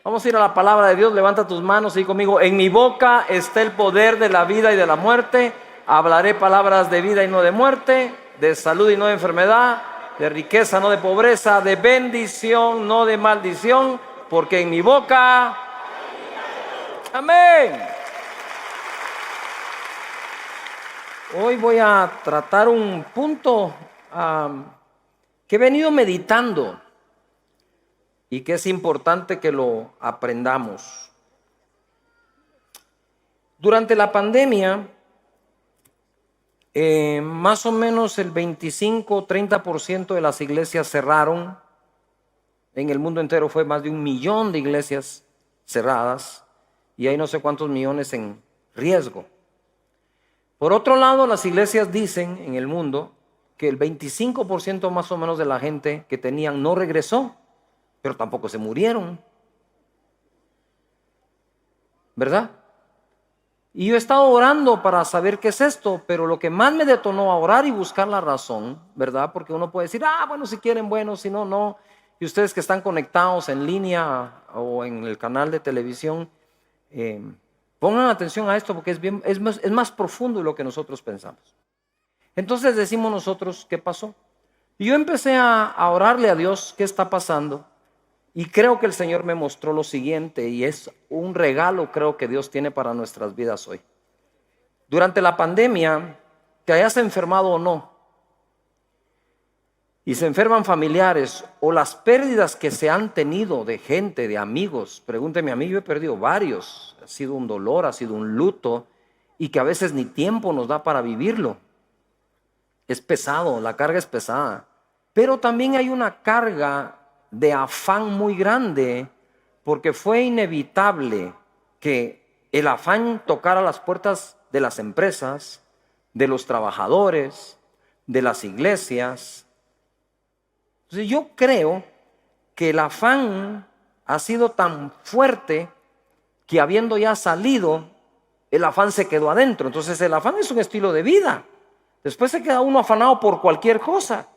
Vamos a ir a la palabra de Dios. Levanta tus manos y di conmigo: en mi boca está el poder de la vida y de la muerte. Hablaré palabras de vida y no de muerte, de salud y no de enfermedad, de riqueza no de pobreza, de bendición no de maldición, porque en mi boca... Amén. Hoy voy a tratar un punto que he venido meditando y que es importante que lo aprendamos. Durante la pandemia, más o menos el 25-30% de las iglesias cerraron. En el mundo entero fue más de 1 millón de iglesias cerradas y hay no sé cuántos millones en riesgo. Por otro lado, las iglesias dicen en el mundo que el 25% más o menos de la gente que tenían no regresó, pero tampoco se murieron, ¿verdad? Y yo he estado orando para saber qué es esto, pero lo que más me detonó a orar y buscar la razón, ¿verdad? Porque uno puede decir, bueno, si quieren, bueno, si no, no. Y ustedes que están conectados en línea o en el canal de televisión, pongan atención a esto porque es más profundo de lo que nosotros pensamos. Entonces decimos nosotros, ¿qué pasó? Y yo empecé a orarle a Dios, ¿qué está pasando? Y creo que el Señor me mostró lo siguiente, y es un regalo, creo que Dios tiene para nuestras vidas hoy. Durante la pandemia, te hayas enfermado o no, y se enferman familiares, o las pérdidas que se han tenido de gente, de amigos. Pregúnteme a mí, yo he perdido varios. Ha sido un dolor, ha sido un luto, y que a veces ni tiempo nos da para vivirlo. Es pesado, la carga es pesada. Pero también hay una carga de afán muy grande, porque fue inevitable que el afán tocara las puertas de las empresas, de los trabajadores, de las iglesias. Entonces yo creo que el afán ha sido tan fuerte que habiendo ya salido, el afán se quedó adentro. Entonces el afán es un estilo de vida. Después se queda uno afanado por cualquier cosa.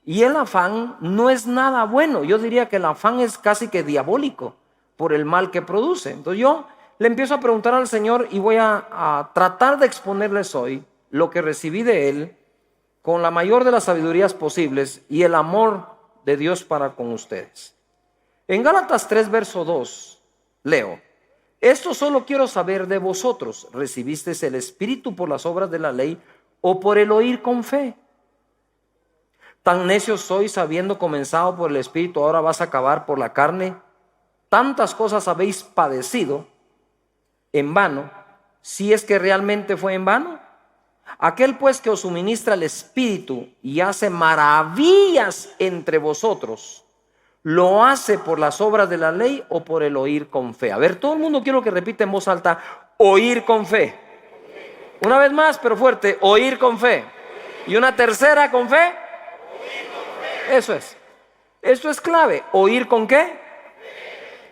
Y el afán no es nada bueno. Yo diría que el afán es casi que diabólico por el mal que produce. Entonces yo le empiezo a preguntar al Señor y voy a tratar de exponerles hoy lo que recibí de Él con la mayor de las sabidurías posibles y el amor de Dios para con ustedes. En Gálatas 3, verso 2, leo: esto solo quiero saber de vosotros, ¿recibisteis el Espíritu por las obras de la ley o por el oír con fe? Tan necios sois, habiendo comenzado por el Espíritu, ahora vas a acabar por la carne. Tantas cosas habéis padecido en vano, si es que realmente fue en vano. Aquel pues que os suministra el Espíritu y hace maravillas entre vosotros, ¿lo hace por las obras de la ley o por el oír con fe? A ver, todo el mundo quiero que repita en voz alta: oír con fe. Una vez más, pero fuerte: oír con fe. Y una tercera: con fe. Eso es. Esto es clave. ¿Oír con qué?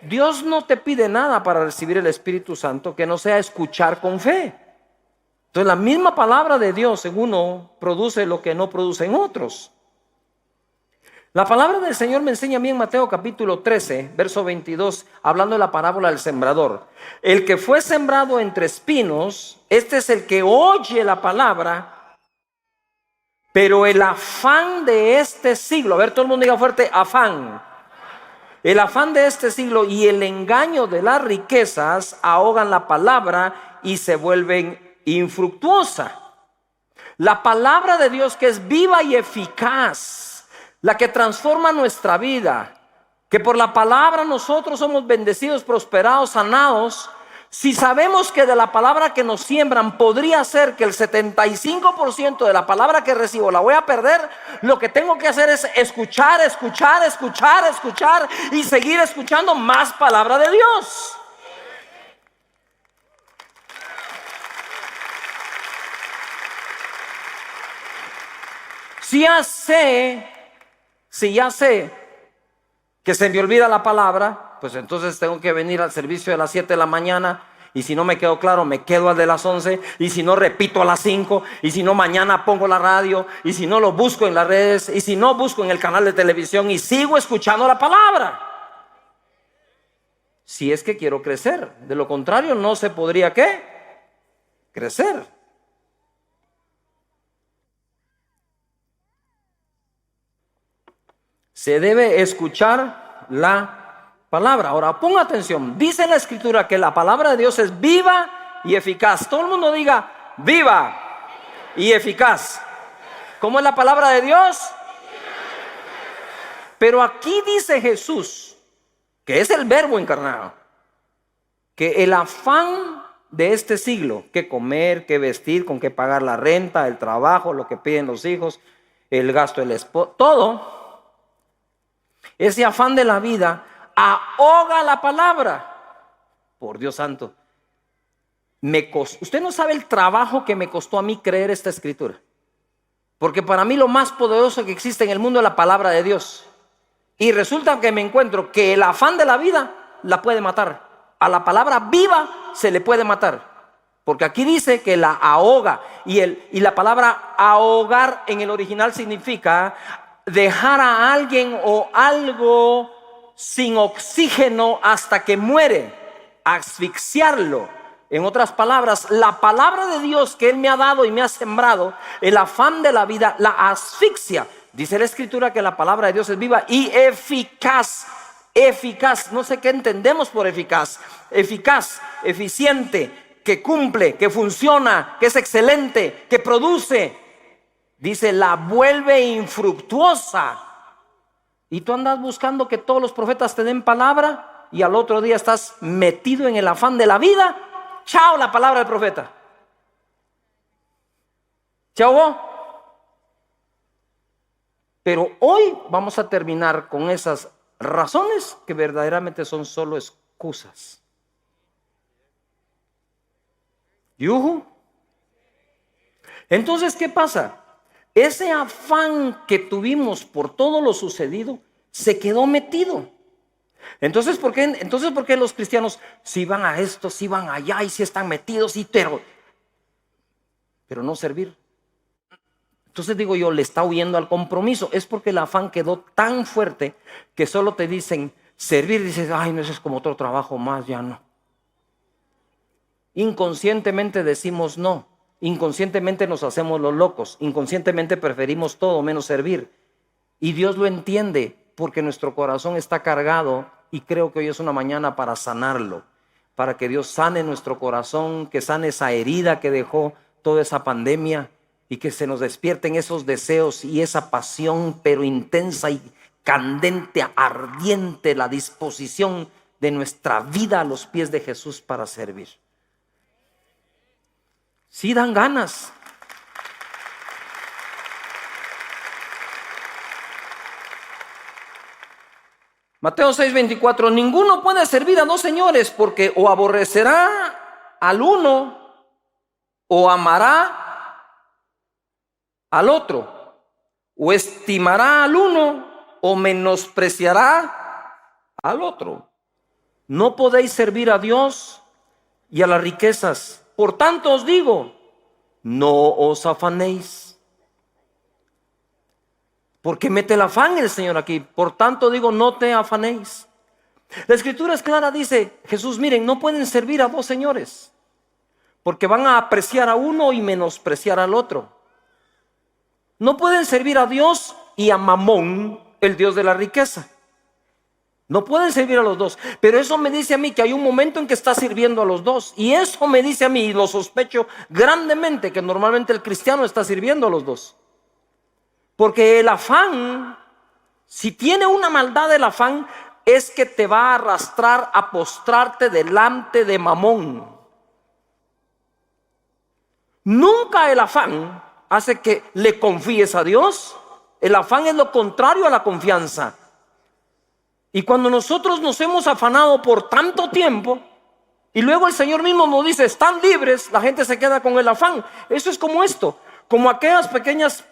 Dios no te pide nada para recibir el Espíritu Santo que no sea escuchar con fe. Entonces la misma palabra de Dios en uno produce lo que no produce en otros. La palabra del Señor me enseña a mí en Mateo capítulo 13, verso 22, hablando de la parábola del sembrador. El que fue sembrado entre espinos, este es el que oye la palabra, pero el afán de este siglo, a ver, todo el mundo diga fuerte: afán. El afán de este siglo y el engaño de las riquezas ahogan la palabra y se vuelven infructuosa. La palabra de Dios, que es viva y eficaz, la que transforma nuestra vida, que por la palabra nosotros somos bendecidos, prosperados, sanados. Si sabemos que de la palabra que nos siembran podría ser que el 75% de la palabra que recibo la voy a perder, lo que tengo que hacer es escuchar, escuchar, escuchar, escuchar y seguir escuchando más palabra de Dios. Si ya sé que se me olvida la palabra, pues entonces tengo que venir al servicio de las 7 de la mañana, y si no me quedó claro, me quedo al de las 11, y si no, repito a las 5, y si no, mañana pongo la radio, y si no, lo busco en las redes, y si no, busco en el canal de televisión y sigo escuchando la palabra. si es que quiero crecer. De lo contrario, no se podría, ¿qué? Crecer. Se debe escuchar la palabra. Ahora, ponga atención. Dice la Escritura que la palabra de Dios es viva y eficaz. Todo el mundo diga, viva y eficaz. ¿Cómo es la palabra de Dios? Pero aquí dice Jesús, que es el Verbo encarnado, que el afán de este siglo, que comer, que vestir, con qué pagar la renta, el trabajo, lo que piden los hijos, el gasto del esposo, todo ese afán de la vida ahoga la palabra. Por Dios santo, usted no sabe el trabajo que me costó a mí creer esta escritura, porque para mí lo más poderoso que existe en el mundo es la palabra de Dios. Y resulta que me encuentro que el afán de la vida la puede matar. A la palabra viva se le puede matar, porque aquí dice que la ahoga. Y la palabra ahogar en el original significa dejar a alguien o algo sin oxígeno hasta que muere, asfixiarlo. En otras palabras, la palabra de Dios que Él me ha dado y me ha sembrado, el afán de la vida la asfixia. Dice la Escritura que la palabra de Dios es viva y eficaz. Eficaz, no sé qué entendemos por eficaz. Eficaz, eficiente, que cumple, que funciona, que es excelente, que produce. Dice, la vuelve infructuosa. Y tú andas buscando que todos los profetas te den palabra y al otro día estás metido en el afán de la vida. Chao la palabra del profeta. Chao. Pero hoy vamos a terminar con esas razones que verdaderamente son solo excusas. ¿Yuhu? Entonces, ¿qué pasa? Ese afán que tuvimos por todo lo sucedido se quedó metido. Entonces, ¿por qué los cristianos si van a esto, si van allá y si están metidos, pero no servir? Entonces digo yo, le está huyendo al compromiso. Es porque el afán quedó tan fuerte que solo te dicen servir. Dices, ay, no, eso es como otro trabajo más, ya no. Inconscientemente decimos no. Inconscientemente nos hacemos los locos. Inconscientemente preferimos todo menos servir. Y Dios lo entiende porque nuestro corazón está cargado y creo que hoy es una mañana para sanarlo. Para que Dios sane nuestro corazón, que sane esa herida que dejó toda esa pandemia. Y que se nos despierten esos deseos y esa pasión, pero intensa y candente, ardiente, la disposición de nuestra vida a los pies de Jesús para servir. Sí dan ganas. Mateo 6:24, ninguno puede servir a dos señores, porque o aborrecerá al uno o amará al otro, o estimará al uno o menospreciará al otro. No podéis servir a Dios y a las riquezas. Por tanto os digo, no os afanéis. Porque mete el afán el Señor aquí. Por tanto digo, no te afanéis. La Escritura es clara, dice Jesús, miren, no pueden servir a dos señores, porque van a apreciar a uno y menospreciar al otro. No pueden servir a Dios y a Mamón, el Dios de la riqueza. No pueden servir a los dos. Pero eso me dice a mí que hay un momento en que está sirviendo a los dos. Y eso me dice a mí, y lo sospecho grandemente, que normalmente el cristiano está sirviendo a los dos. Porque el afán, si tiene una maldad el afán, es que te va a arrastrar a postrarte delante de Mamón. Nunca el afán hace que le confíes a Dios. El afán es lo contrario a la confianza. Y cuando nosotros nos hemos afanado por tanto tiempo y luego el Señor mismo nos dice, están libres, la gente se queda con el afán. Eso es como esto, como aquellas pequeñas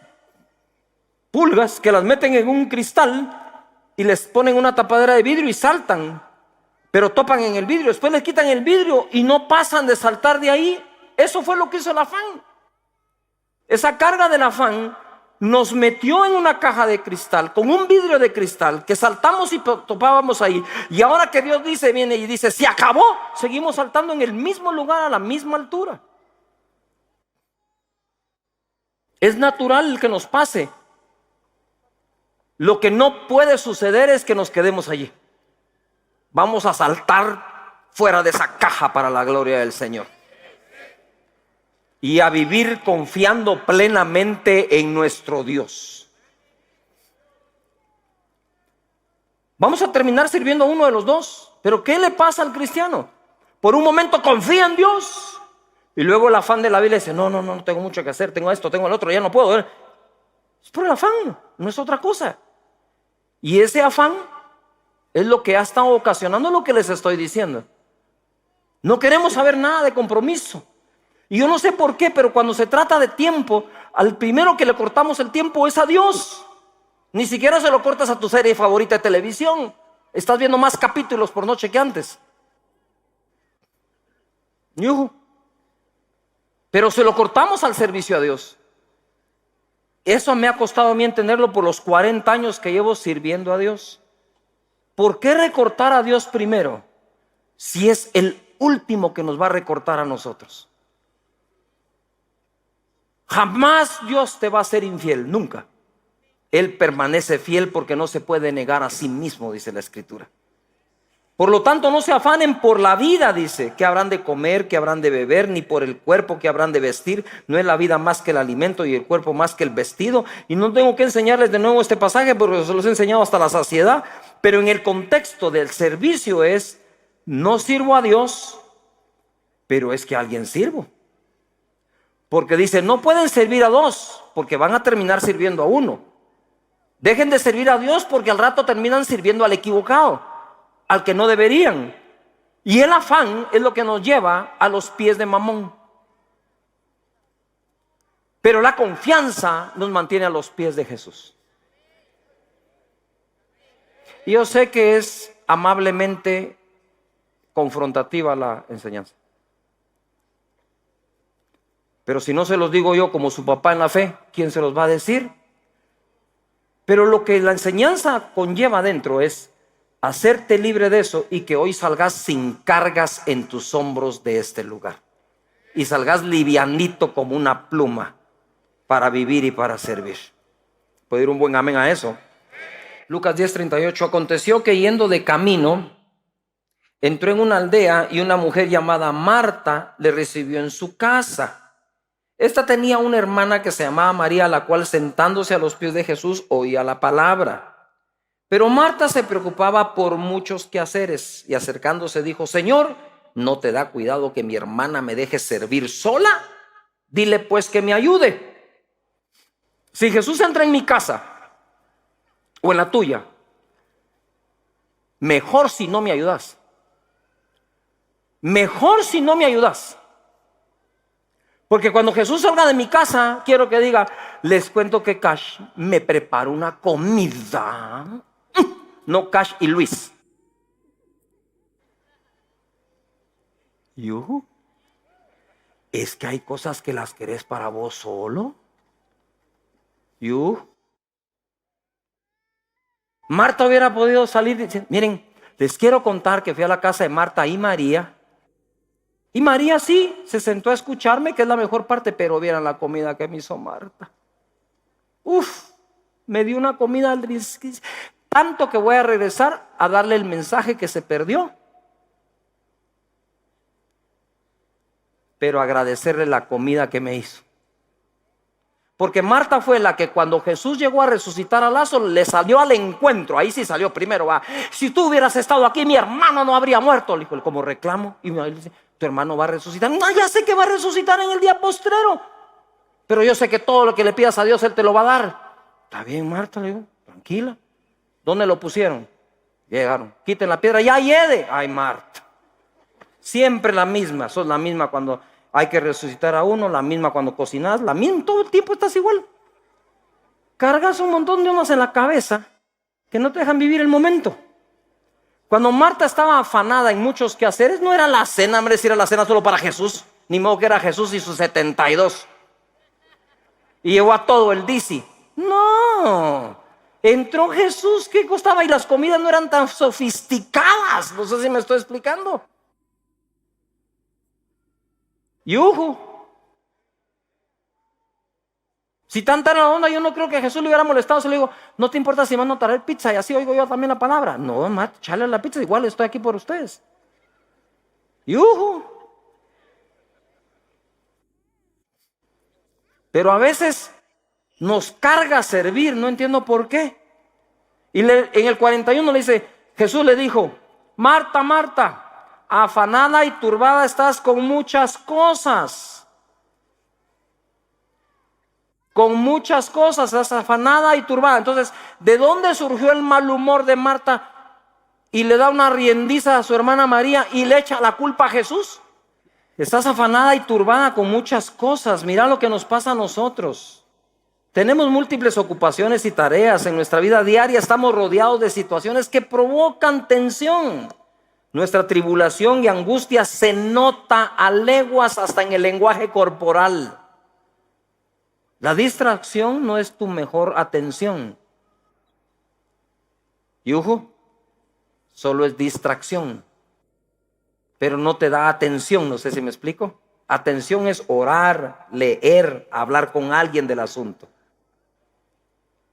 pulgas que las meten en un cristal y les ponen una tapadera de vidrio y saltan, pero topan en el vidrio. Después les quitan el vidrio y no pasan de saltar de ahí. Eso fue lo que hizo el afán. Esa carga del afán nos metió en una caja de cristal, con un vidrio de cristal, que saltamos y topábamos ahí. Y ahora que Dios dice, viene y dice, se acabó, seguimos saltando en el mismo lugar, a la misma altura. Es natural que nos pase. Lo que no puede suceder es que nos quedemos allí. Vamos a saltar fuera de esa caja para la gloria del Señor. Y a vivir confiando plenamente en nuestro Dios. Vamos a terminar sirviendo a uno de los dos. Pero ¿qué le pasa al cristiano? Por un momento confía en Dios y luego el afán de la vida dice, no tengo mucho que hacer, tengo esto, tengo el otro, ya no puedo. Es por el afán, no es otra cosa. Y ese afán es lo que ha estado ocasionando lo que les estoy diciendo. No queremos saber nada de compromiso. Y yo no sé por qué, pero cuando se trata de tiempo, al primero que le cortamos el tiempo es a Dios. Ni siquiera se lo cortas a tu serie favorita de televisión. Estás viendo más capítulos por noche que antes. ¡Yujú! Pero se lo cortamos al servicio a Dios. Eso me ha costado a mí entenderlo por los 40 años que llevo sirviendo a Dios. ¿Por qué recortar a Dios primero si es el último que nos va a recortar a nosotros? Jamás Dios te va a ser infiel, nunca. Él permanece fiel porque no se puede negar a sí mismo, dice la Escritura. Por lo tanto, no se afanen por la vida, dice, que habrán de comer, que habrán de beber, ni por el cuerpo que habrán de vestir. No es la vida más que el alimento y el cuerpo más que el vestido. Y no tengo que enseñarles de nuevo este pasaje porque se los he enseñado hasta la saciedad. Pero en el contexto del servicio es, no sirvo a Dios, pero es que a alguien sirvo. Porque dice, no pueden servir a dos, porque van a terminar sirviendo a uno. Dejen de servir a Dios porque al rato terminan sirviendo al equivocado, al que no deberían. Y el afán es lo que nos lleva a los pies de Mamón. Pero la confianza nos mantiene a los pies de Jesús. Y yo sé que es amablemente confrontativa la enseñanza. Pero si no se los digo yo como su papá en la fe, ¿quién se los va a decir? Pero lo que la enseñanza conlleva dentro es hacerte libre de eso y que hoy salgas sin cargas en tus hombros de este lugar. Y salgas livianito como una pluma para vivir y para servir. ¿Puede ir un buen amén a eso? Lucas 10:38. Aconteció que yendo de camino, entró en una aldea y una mujer llamada Marta le recibió en su casa. Esta tenía una hermana que se llamaba María, la cual sentándose a los pies de Jesús oía la palabra. Pero Marta se preocupaba por muchos quehaceres y acercándose dijo, Señor, ¿no te da cuidado que mi hermana me deje servir sola? Dile pues que me ayude. Si Jesús entra en mi casa o en la tuya, mejor si no me ayudas. Mejor si no me ayudas. Porque cuando Jesús salga de mi casa, quiero que diga, les cuento que Cash me prepara una comida. No Cash y Luis. ¿Yuhu? Es que hay cosas que las querés para vos solo. ¿Yuhu? Marta hubiera podido salir diciendo, miren, les quiero contar que fui a la casa de Marta y María. Y María sí, se sentó a escucharme, que es la mejor parte, pero vieran la comida que me hizo Marta. Uf, me dio una comida tanto que voy a regresar a darle el mensaje que se perdió. Pero agradecerle la comida que me hizo. Porque Marta fue la que cuando Jesús llegó a resucitar a Lázaro, le salió al encuentro. Ahí sí salió primero. Va. Si tú hubieras estado aquí, mi hermano no habría muerto. Le dijo, como reclamo. Y me dice, tu hermano va a resucitar. No, ya sé que va a resucitar en el día postrero. Pero yo sé que todo lo que le pidas a Dios, Él te lo va a dar. Está bien, Marta, le digo, tranquila. ¿Dónde lo pusieron? Llegaron. Quiten la piedra, ya hiede. Ay, Marta. Siempre la misma. Sos la misma cuando hay que resucitar a uno, la misma cuando cocinas, la misma, todo el tiempo estás igual. Cargas un montón de unos en la cabeza que no te dejan vivir el momento. Cuando Marta estaba afanada en muchos quehaceres, no era la cena, hombre, si era la cena solo para Jesús, ni modo que era Jesús y sus 72. Y llevó a todo el DC. No. Entró Jesús, ¿qué costaba? Y las comidas no eran tan sofisticadas. No sé si me estoy explicando. Yujú. Si tanta era la onda, yo no creo que Jesús le hubiera molestado. Se le digo, no te importa si mando a traer pizza y así oigo yo también la palabra. No, Matt, echale la pizza, igual estoy aquí por ustedes. Yujú. Pero a veces nos carga servir, no entiendo por qué. Y en el 41 le dice, Jesús le dijo, Marta, Marta, afanada y turbada estás con muchas cosas. Con muchas cosas, estás afanada y turbada. Entonces, ¿de dónde surgió el mal humor de Marta? Y le da una riendiza a su hermana María y le echa la culpa a Jesús. Estás afanada y turbada con muchas cosas. Mira lo que nos pasa a nosotros. Tenemos múltiples ocupaciones y tareas en nuestra vida diaria. Estamos rodeados de situaciones que provocan tensión. Nuestra tribulación y angustia se nota a leguas hasta en el lenguaje corporal. La distracción no es tu mejor atención. Yujú, solo es distracción, pero no te da atención. No sé si me explico. Atención es orar, leer, hablar con alguien del asunto.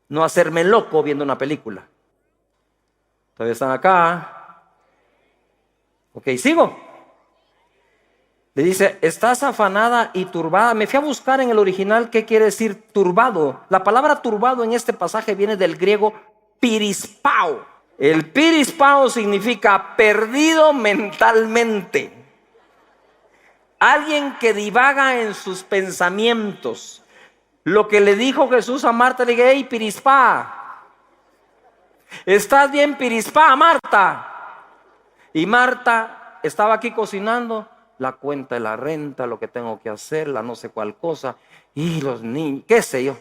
No hacerme loco viendo una película. ¿Todavía están acá? Ok, sigo. Le dice, estás afanada y turbada. Me fui a buscar en el original qué quiere decir turbado. La palabra turbado en este pasaje viene del griego pirispao. El pirispao significa perdido mentalmente. Alguien que divaga en sus pensamientos. Lo que le dijo Jesús a Marta, le dije, hey, pirispa, ¿estás bien, pirispa, Marta? Y Marta estaba aquí cocinando. La cuenta de la renta, lo que tengo que hacer, la no sé cuál cosa, y los niños, qué sé yo.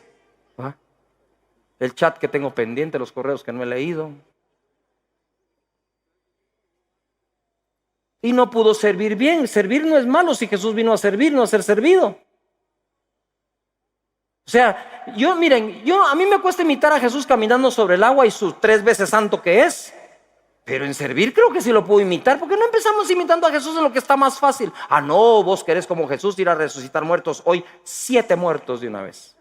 ¿Ah? El chat que tengo pendiente, los correos que no he leído. Y no pudo servir bien. Servir no es malo si Jesús vino a servir, no a ser servido. O sea, miren, a mí me cuesta imitar a Jesús caminando sobre el agua y su 3 veces santo que es. Pero en servir creo que sí lo puedo imitar. ¿Por qué no empezamos imitando a Jesús en lo que está más fácil? Ah, no, vos querés como Jesús ir a resucitar muertos. Hoy 7 muertos de una vez.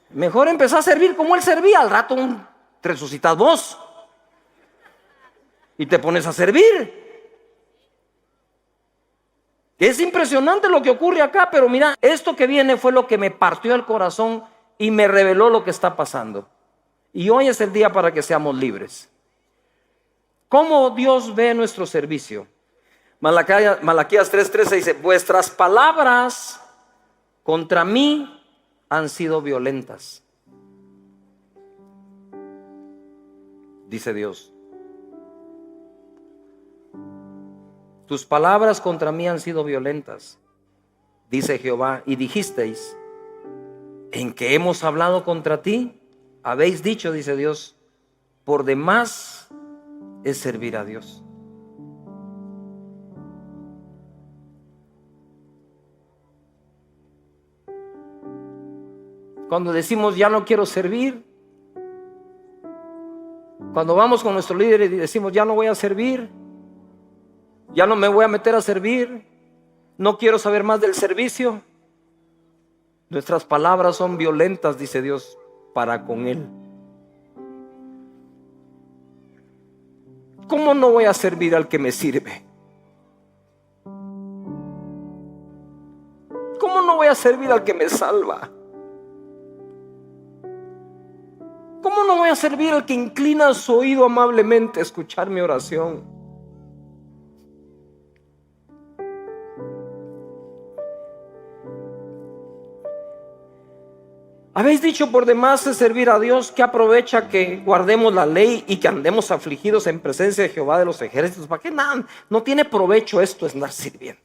Mejor empezar a servir como Él servía. Al rato resucitas vos y te pones a servir. Es impresionante lo que ocurre acá. Pero mira, esto que viene fue lo que me partió el corazón y me reveló lo que está pasando. Y hoy es el día para que seamos libres. ¿Cómo Dios ve nuestro servicio? Malaquías 3:13 dice, vuestras palabras contra mí han sido violentas. Dice Dios. Tus palabras contra mí han sido violentas, dice Jehová, y dijisteis, ¿en qué hemos hablado contra ti? Habéis dicho, dice Dios, por demás es servir a Dios. Cuando decimos ya no quiero servir, cuando vamos con nuestro líder y decimos ya no voy a servir, ya no me voy a meter a servir, no quiero saber más del servicio, nuestras palabras son violentas, dice Dios, para con Él. ¿Cómo no voy a servir al que me sirve? ¿Cómo no voy a servir al que me salva? ¿Cómo no voy a servir al que inclina su oído amablemente a escuchar mi oración? Habéis dicho por demás de servir a Dios, ¿qué aprovecha que guardemos la ley y que andemos afligidos en presencia de Jehová de los ejércitos? ¿Para qué nada? No tiene provecho esto, es andar sirviendo.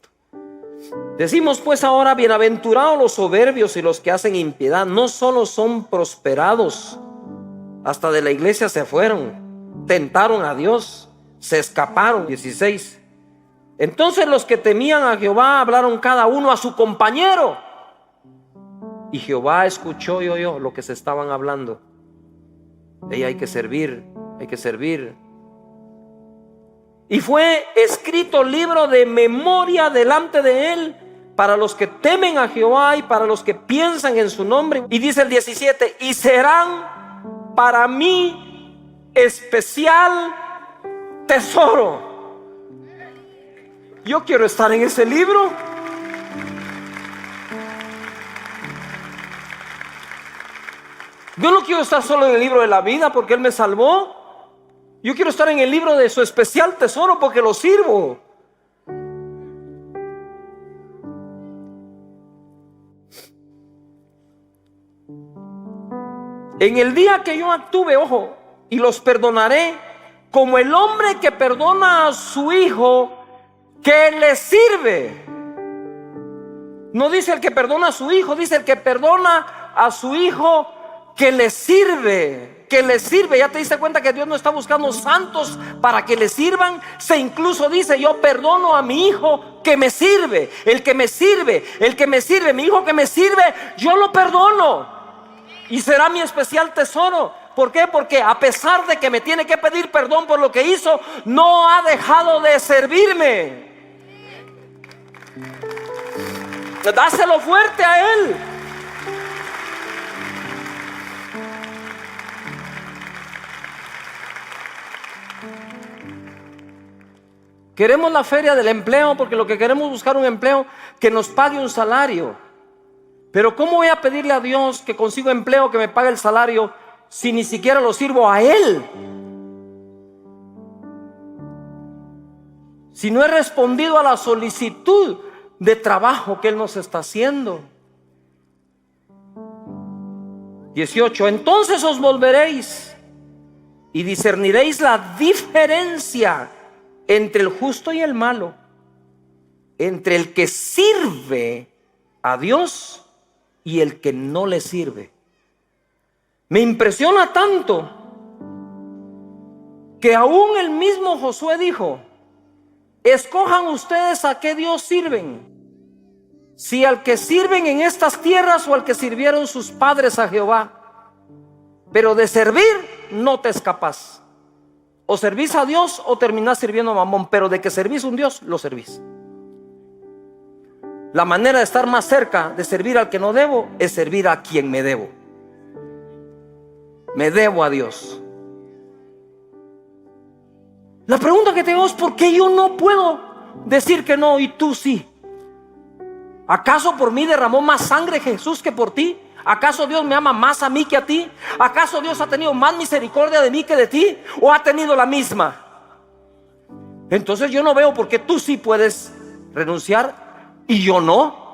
Decimos pues ahora, bienaventurados los soberbios y los que hacen impiedad, no solo son prosperados, hasta de la iglesia se fueron, tentaron a Dios, se escaparon. 16. Entonces los que temían a Jehová hablaron cada uno a su compañero. Y Jehová escuchó y oyó lo que se estaban hablando. Hay que servir, hay que servir. Y fue escrito libro de memoria delante de él para los que temen a Jehová y para los que piensan en su nombre. Y dice el 17: y serán para mí especial tesoro. Yo quiero estar en ese libro. Yo no quiero estar solo en el libro de la vida porque Él me salvó. Yo quiero estar en el libro de su especial tesoro porque lo sirvo. En el día que yo actúe, ojo, y los perdonaré como el hombre que perdona a su hijo que le sirve. No dice el que perdona a su hijo, dice el que perdona a su hijo que le sirve, que le sirve. Ya te diste cuenta que Dios no está buscando santos para que le sirvan. Se incluso dice: yo perdono a mi hijo que me sirve. El que me sirve, el que me sirve, mi hijo que me sirve, yo lo perdono y será mi especial tesoro. ¿Por qué? Porque a pesar de que me tiene que pedir perdón por lo que hizo, no ha dejado de servirme. Dáselo fuerte a Él. Queremos la feria del empleo porque lo que queremos es buscar un empleo que nos pague un salario. Pero ¿cómo voy a pedirle a Dios que consiga empleo que me pague el salario si ni siquiera lo sirvo a Él? Si no he respondido a la solicitud de trabajo que Él nos está haciendo. 18: entonces os volveréis y discerniréis la diferencia entre el justo y el malo, entre el que sirve a Dios y el que no le sirve. Me impresiona tanto que aún el mismo Josué dijo: escojan ustedes a qué Dios sirven, si al que sirven en estas tierras o al que sirvieron sus padres a Jehová. Pero de servir no te escapas. O servís a Dios o terminás sirviendo a Mamón, pero de que servís a un Dios, lo servís. La manera de estar más cerca de servir al que no debo es servir a quien me debo. Me debo a Dios. La pregunta que tengo es: ¿por qué yo no puedo decir que no y tú sí? ¿Acaso por mí derramó más sangre Jesús que por ti? ¿Acaso Dios me ama más a mí que a ti? ¿Acaso Dios ha tenido más misericordia de mí que de ti? ¿O ha tenido la misma? Entonces yo no veo por qué tú sí puedes renunciar y yo no.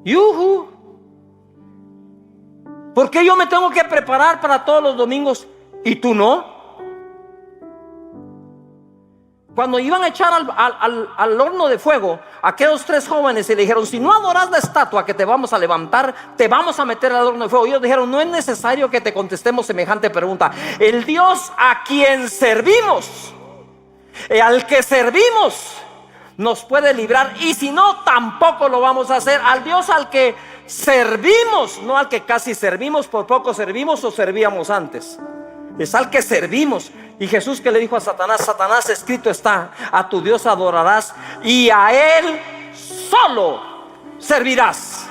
¡Yujú! ¿Por qué yo me tengo que preparar para todos los domingos y tú no? Cuando iban a echar al horno de fuego a aquellos 3 jóvenes y le dijeron: si no adoras la estatua que te vamos a levantar, te vamos a meter al horno de fuego. Ellos dijeron: no es necesario que te contestemos semejante pregunta. El Dios a quien servimos, al que servimos, nos puede librar, y si no, tampoco lo vamos a hacer. Al Dios al que servimos, no al que casi servimos, por poco servimos o servíamos antes. Es al que servimos. Y Jesús, que le dijo a Satanás: Satanás, escrito está, a tu Dios adorarás y a Él solo servirás.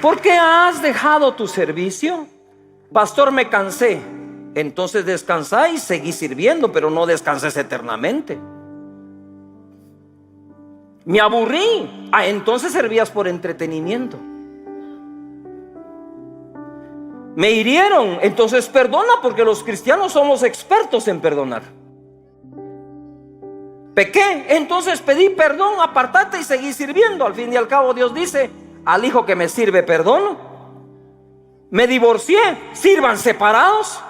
¿Por qué has dejado tu servicio? Pastor, me cansé. Entonces descansá y seguí sirviendo, pero no descanses eternamente. Me aburrí. Entonces servías por entretenimiento. Me hirieron. Entonces perdona, porque los cristianos somos expertos en perdonar. Pequé. Entonces pedí perdón, apartate y seguí sirviendo. Al fin y al cabo Dios dice: al hijo que me sirve perdono. Me divorcié. Sirvan separados.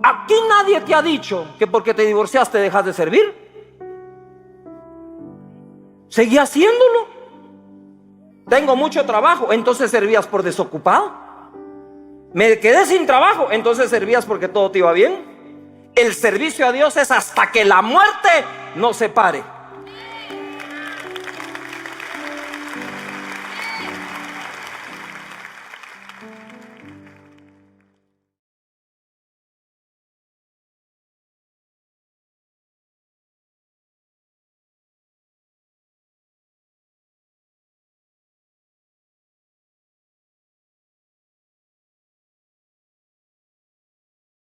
Aquí nadie te ha dicho que porque te divorciaste dejas de servir. Seguí haciéndolo. Tengo mucho trabajo, entonces servías por desocupado. Me quedé sin trabajo, entonces servías porque todo te iba bien. El servicio a Dios es hasta que la muerte nos separe.